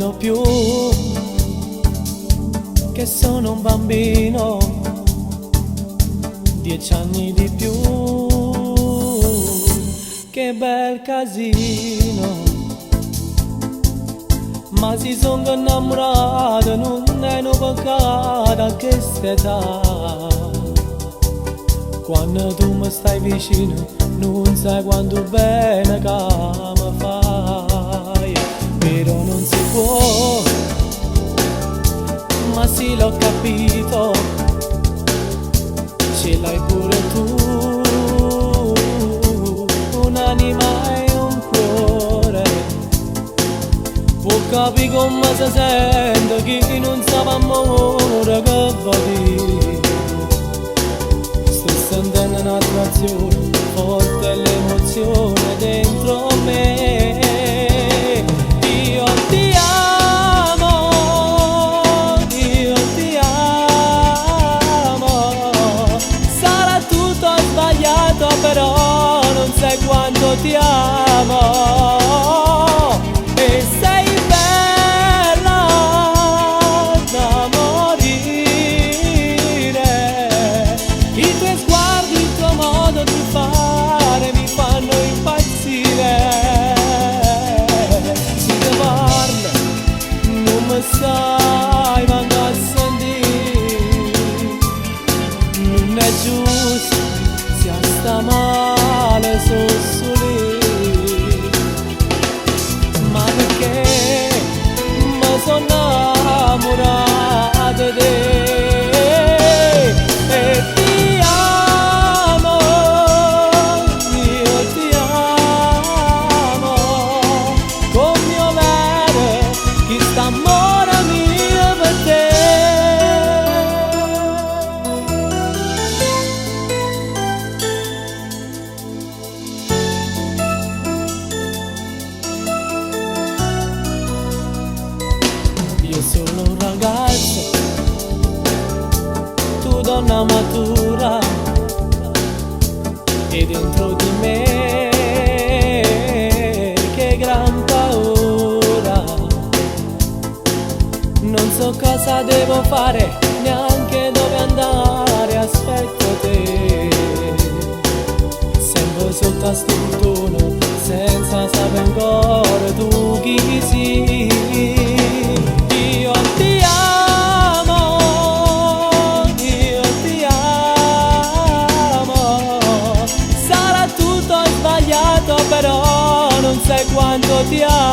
nemmeno più che sono un bambino, 10 anni di più. Che bel casino, ma si sono innamorato, non è un peccato a questa età. Quando tu mi stai vicino non sai quanto bene che mi fai. Però non si può, ma sì l'ho capito, ce l'hai pure tu, un'anima e un cuore. Può capire come si sente chi non sa amore che va dire. Sto sentendo un'attrazione forte, l'emozione dentro me. Io ti amo, io ti amo. Sarà tutto sbagliato, però non sai quanto ti amo. E sei bella da morire. I tuoi sguardi, il tuo modo di fare mi fanno impazzire. Si te parla, non mi sai manco a sentire. Non è giusto, si sta male, so lì. Ma perché mi sono innamorato di te? E ti amo, io ti amo, con mio vero chi sta amore mio per te. Io sono un ragazzo, tu donna matura, e dentro di me che gran paura. Non so cosa devo fare, neanche dove andare, aspetto te. Sempre sotto a sto turno, senza sapere ancora tu chi sei. Io ti amo, io ti amo. Sarà tutto sbagliato, però non sai quanto ti amo.